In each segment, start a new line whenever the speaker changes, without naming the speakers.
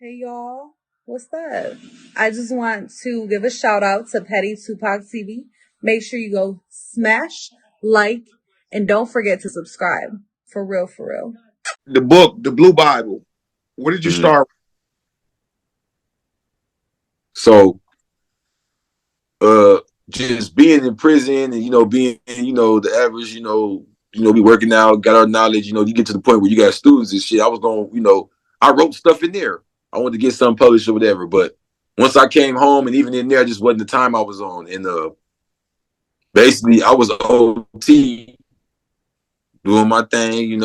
Hey y'all, what's up? I just want to give a shout out to Petty Tupac TV. Make sure you go smash, like, and don't forget to subscribe. For real, for real.
The book, the Blue Bible. Where did you
Mhm.
start?
So, uh, just being in prison and being the average, we working out, got our knowledge. You get to the point where you got students and shit. I was going, I wrote stuff in there. I wanted to get something published or whatever. But once I came home, and even in there, just wasn't the time I was on. And basically, I was OT doing my thing.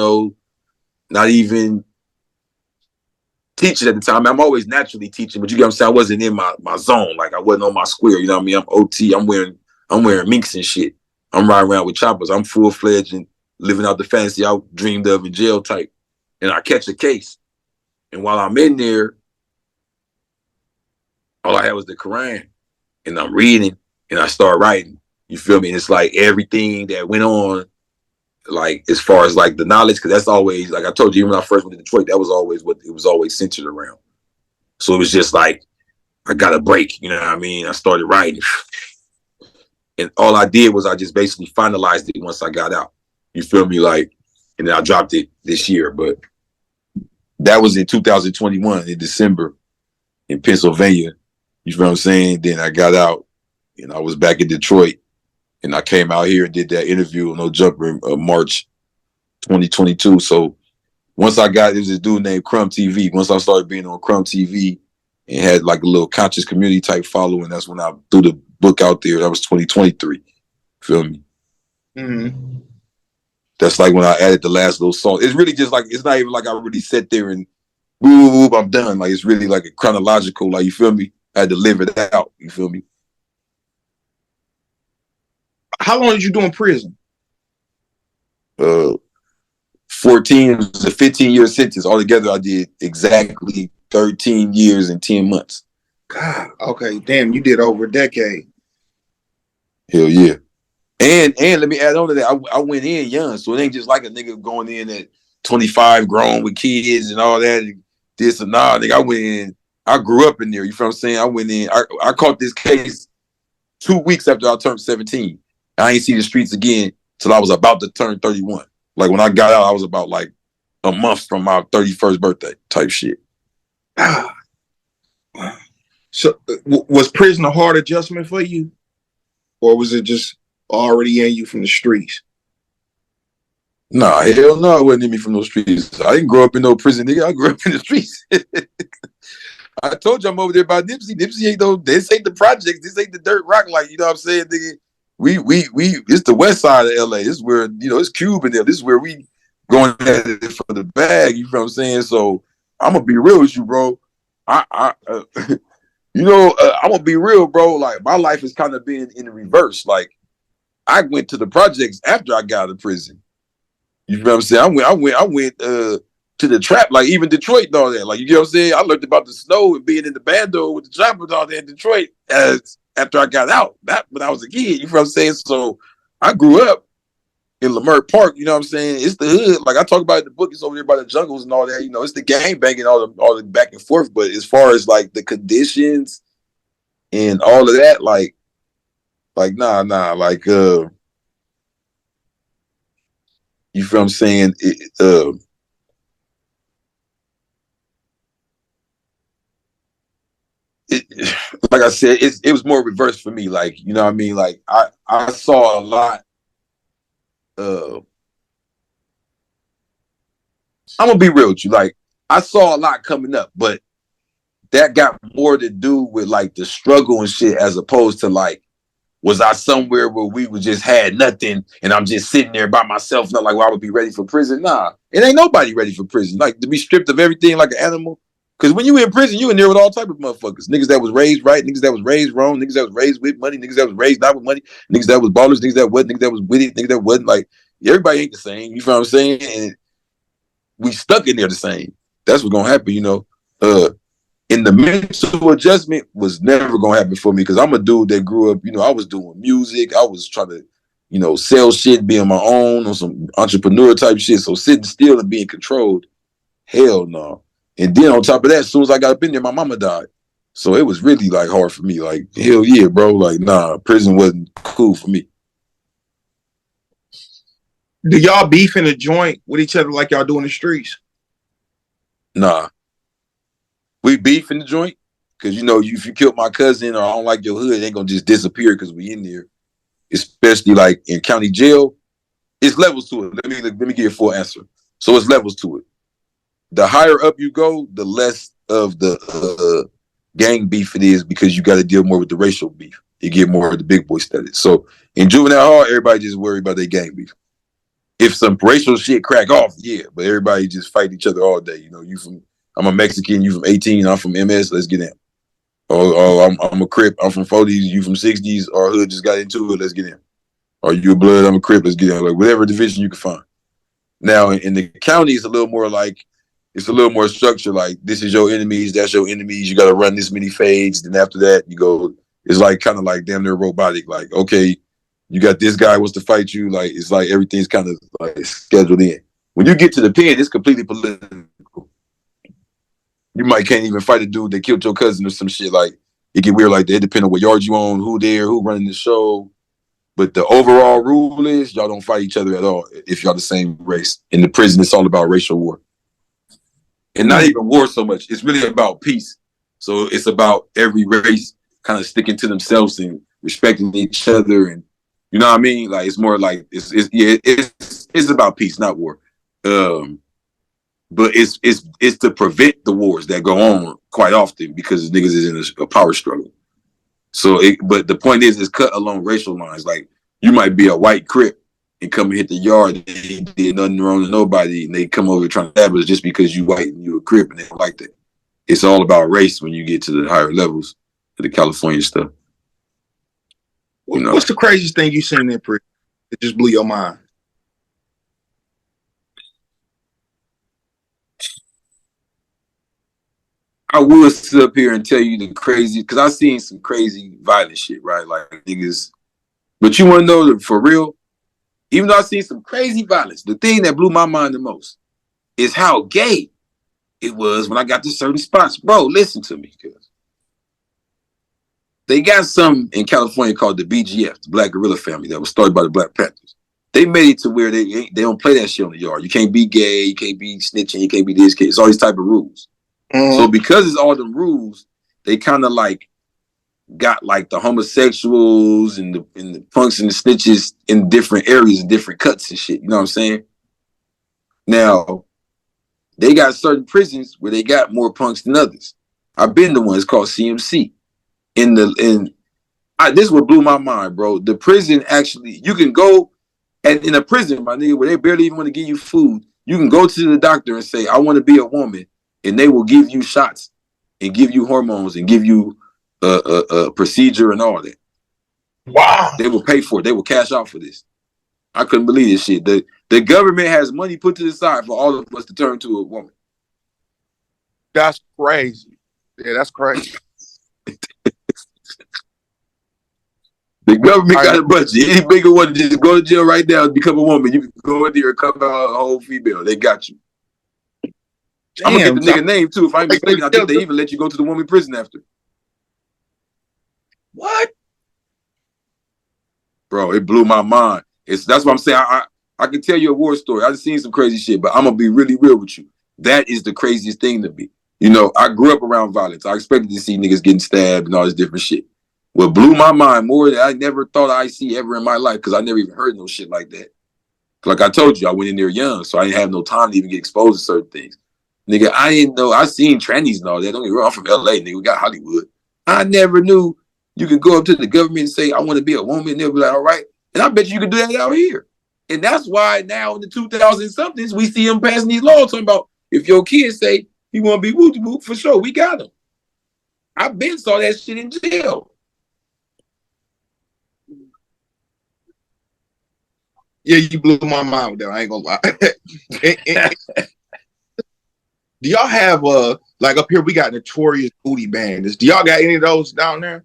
Not even teaching at the time. I'm always naturally teaching, but you get what I'm saying? I wasn't in my zone. Like I wasn't on my square. You know what I mean? I'm OT. I'm wearing minks and shit. I'm riding around with choppers. I'm full fledged and living out the fantasy I dreamed of in jail type. And I catch a case. And while I'm in there, all I had was the Quran. And I'm reading and I start writing. You feel me? And it's like everything that went on, like as far as like the knowledge, because that's always, like I told you, even when I first went to Detroit, that was always what it was always centered around. So it was just like I got a break, you know what I mean? I started writing. And all I did was I just basically finalized it once I got out. You feel me? Like, and then I dropped it this year. But that was in 2021 in December in Pennsylvania. You feel what I'm saying? Then I got out and I was back in Detroit. And I came out here and did that interview on No Jumper in March 2022. So once I got, there was this dude named Crumb TV. Once I started being on Crumb TV and had like a little conscious community type following, that's when I threw the book out there. That was 2023. Feel me?
Mm-hmm.
That's like when I added the last little song. It's really just like, it's not even like I really sat there and boop, I'm done. Like it's really like a chronological, like you feel me? I had to live it out. You feel me?
How long did you do in prison?
Uh 14 was a 15-year sentence. Altogether, I did exactly 13 years and 10 months.
God, okay, damn, you did over a decade.
Hell yeah. And let me add on to that. I went in young, so it ain't just like a nigga going in at 25, grown with kids and all that. And this and nah, nigga. I went in. I grew up in there. You feel what I'm saying? I went in. I caught this case 2 weeks after I turned 17. I ain't see the streets again till I was about to turn 31. Like when I got out, I was about like a month from my 31st birthday type shit.
Ah, so, was prison a hard adjustment for you, or was it just already in you from the streets?
Nah, hell no, it wasn't in me from those streets. I didn't grow up in no prison, nigga. I grew up in the streets. I told you I'm over there by Nipsey. Nipsey ain't no, this ain't the projects. This ain't the dirt rock. Like, you know what I'm saying, nigga? It's the west side of LA. This is where, it's Cube in there. This is where we going at it for the bag. You know what I'm saying? So I'm gonna be real with you, bro. I'm gonna be real, bro. Like my life is kind of being in the reverse. Like I went to the projects after I got out of prison. You know what I'm saying? I went to the trap, like even Detroit and all that. Like you know what I'm saying? I learned about the snow and being in the bando with the chopper and all that in Detroit as after I got out. That when I was a kid, you know what I'm saying? So I grew up in Lamert Park, you know what I'm saying? It's the hood. Like I talk about in the book, it's over there by the jungles and all that, it's the gang banging, all the back and forth. But as far as like the conditions and all of that, like nah, like you feel what I'm saying? It, like I said, it was more reverse for me. Like, you know what I mean? Like I saw a lot. Uh, I'm gonna be real with you. Like I saw a lot coming up, but that got more to do with like the struggle and shit, as opposed to like, was I somewhere where we would just had nothing and I'm just sitting there by myself, not like, well, I would be ready for prison. Nah, it ain't nobody ready for prison. Like to be stripped of everything like an animal. Because when you in prison, you in there with all type of motherfuckers. Niggas that was raised right, niggas that was raised wrong, niggas that was raised with money, niggas that was raised not with money, niggas that was ballers, niggas that wasn't, niggas that was with it, niggas that wasn't. Like, everybody ain't the same. You feel what I'm saying? And we stuck in there the same. That's what's gonna happen, And the mental adjustment was never gonna happen for me because I'm a dude that grew up, I was doing music. I was trying to, sell shit, be on my own on some entrepreneur type shit. So sitting still and being controlled, hell no. And then on top of that, as soon as I got up in there, my mama died. So it was really like hard for me. Like, hell yeah, bro. Like, nah, prison wasn't cool for me.
Do y'all beef in the joint with each other like y'all do in the streets?
Nah. We beef in the joint. Cause you know, if you killed my cousin or I don't like your hood, it ain't gonna just disappear because we in there. Especially like in county jail. It's levels to it. Let me give you a full answer. So it's levels to it. The higher up you go, the less of the gang beef it is because you got to deal more with the racial beef. You get more of the big boy status. So in juvenile hall, everybody just worry about their gang beef. If some racial shit crack off, yeah, but everybody just fight each other all day. You know, I'm a Mexican, you from 18, I'm from MS, let's get in. Oh, I'm a Crip, I'm from 40s, you from 60s, our hood just got into it, let's get in. Or you a Blood, I'm a Crip, let's get in. Like whatever division you can find. Now in the county, it's a little more structured. Like this is your enemies, that's your enemies. You got to run this many fades. Then after that, you go. It's like kind of like damn near robotic. Like okay, you got this guy wants to fight you. Like it's like everything's kind of like scheduled in. When you get to the pen, it's completely political. You might can't even fight a dude that killed your cousin or some shit. Like it get weird like that. It depends on what yard you on, who there, who running the show. But the overall rule is y'all don't fight each other at all if y'all the same race. In the prison, it's all about racial war. And not even war so much. It's really about peace. So it's about every race kind of sticking to themselves and respecting each other. And you know what I mean? Like it's more like it's about peace, not war. But it's to prevent the wars that go on quite often because niggas is in a power struggle. So, but the point is, it's cut along racial lines. Like you might be a white Crip and come and hit the yard, and they did nothing wrong to nobody, and they come over trying to establish just because you white and you a Crip, and they don't like that. It's all about race when you get to the higher levels of the California stuff.
You know? What's the craziest thing you seen in prison that just blew your mind?
I will sit up here and tell you the crazy, because I've seen some crazy violent shit, right? Like niggas. But you want to know that for real, even though I've seen some crazy violence, the thing that blew my mind the most is how gay it was when I got to certain spots. Bro, listen to me, cuz. They got something in California called the BGF, the Black Guerrilla Family, that was started by the Black Panthers. They made it to where they don't play that shit on the yard. You can't be gay, you can't be snitching, you can't be this, it's all these type of rules. So because it's all them rules, they kind of like got like the homosexuals and the punks and the snitches in different areas and different cuts and shit. You know what I'm saying? Now, they got certain prisons where they got more punks than others. I've been to one. It's called CMC. This is what blew my mind, bro. The prison actually, you can go and in a prison, my nigga, where they barely even want to give you food. You can go to the doctor and say, I want to be a woman. And they will give you shots and give you hormones and give you a procedure and all that.
Wow.
They will pay for it. They will cash out for this. I couldn't believe this shit. The government has money put to the side for all of us to turn to a woman.
That's crazy. Yeah, that's crazy.
The government got a budget. Any bigger one, just go to jail right now and become a woman. You can go in there and come out a whole female. They got you. I'm gonna get the nigga name too. If I'm mistaken, I think they even let you go to the woman prison after.
What?
Bro, it blew my mind. That's what I'm saying. I can tell you a war story. I've seen some crazy shit, but I'm gonna be really real with you. That is the craziest thing to me. You know, I grew up around violence. I expected to see niggas getting stabbed and all this different shit. What blew my mind more than I never thought I'd see ever in my life, because I never even heard no shit like that. Like I told you, I went in there young, so I didn't have no time to even get exposed to certain things. Nigga, I didn't know. I seen trannies and all that. Don't get me wrong, I'm from LA, nigga. We got Hollywood. I never knew you could go up to the government and say, I want to be a woman. And they'll be like, all right. And I bet you could do that out here. And that's why now in the 2000-somethings, we see them passing these laws talking about if your kids say he want to be woo-woo, for sure, we got him. I been saw that shit in jail.
Yeah, you blew my mind with that. I ain't gonna lie. Do y'all have like up here we got Notorious Booty Bandits? Do y'all got any of those down there?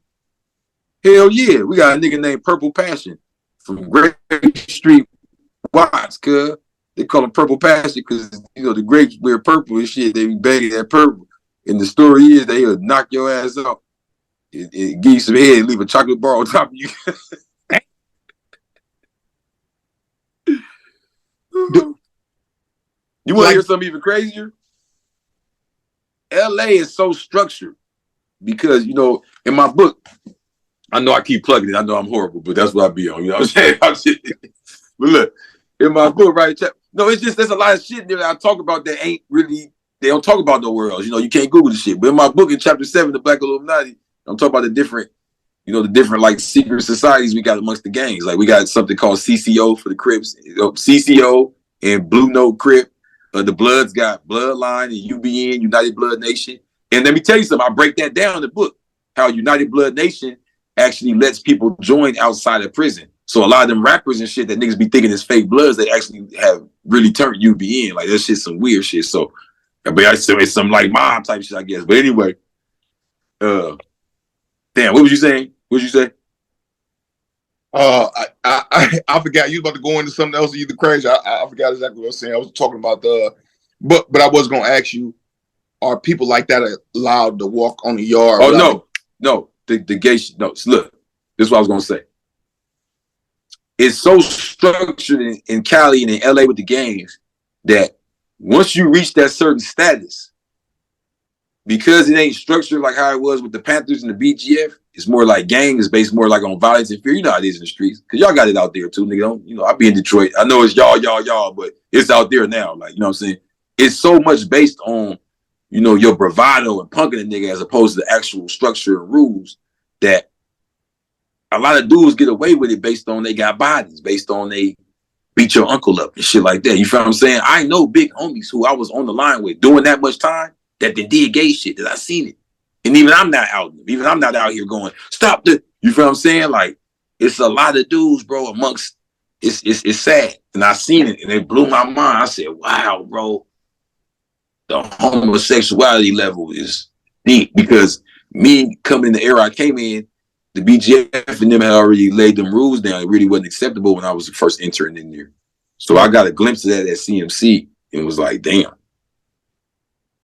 Hell yeah, we got a nigga named Purple Passion from Great Street Watts, cuz. They call them purple pasture because the grapes wear purple and shit. They be bagging that purple. And the story is they'll knock your ass out. It give you some head and leave a chocolate bar on top of you. You want to hear something even crazier? LA is so structured because, in my book, I know I keep plugging it. I know I'm horrible, but that's what I be on. You know what I'm saying? But look, in my book, right? No, it's just there's a lot of shit there that I talk about that ain't really, they don't talk about nowhere else. You can't Google the shit. But in my book, in chapter 7, The Black Illuminati, I'm talking about the different like secret societies we got amongst the gangs. Like we got something called CCO for the Crips, CCO and Blue Note Crip. The Bloods got Bloodline and UBN, United Blood Nation. And let me tell you something, I break that down in the book, how United Blood Nation actually lets people join outside of prison. So a lot of them rappers and shit that niggas be thinking is fake Bloods, they actually have really turned UBN. Like that shit's some weird shit. So, but it's some like mob type shit, I guess. But anyway, damn, what was you saying? What did you say?
I forgot you was about to go into something else. Either crazy. I forgot exactly what I was saying. I was talking about but I was gonna ask you, are people like that allowed to walk on the yard?
Oh no, the gay shit. No, look, this is what I was gonna say. It's so structured in Cali and in LA with the gangs that once you reach that certain status, because it ain't structured like how it was with the Panthers and the BGF, it's more like gang is based more like on violence and fear. You know how it is in the streets. Because y'all got it out there too, nigga. I be in Detroit. I know it's y'all, but it's out there now. Like, you know what I'm saying? It's so much based on, your bravado and punking a nigga as opposed to the actual structure and rules that a lot of dudes get away with it based on they got bodies, based on they beat your uncle up and shit like that. You feel what I'm saying? I know big homies who I was on the line with doing that much time that they did gay shit, that I seen it. And even I'm not out here going, stop the, you feel what I'm saying? Like, it's a lot of dudes, bro, amongst, it's sad. And I seen it and it blew my mind. I said, wow, bro, the homosexuality level is deep because me coming in the era I came in, the BGF and them had already laid them rules down. It really wasn't acceptable when I was first entering in there. So I got a glimpse of that at CMC and was like, damn.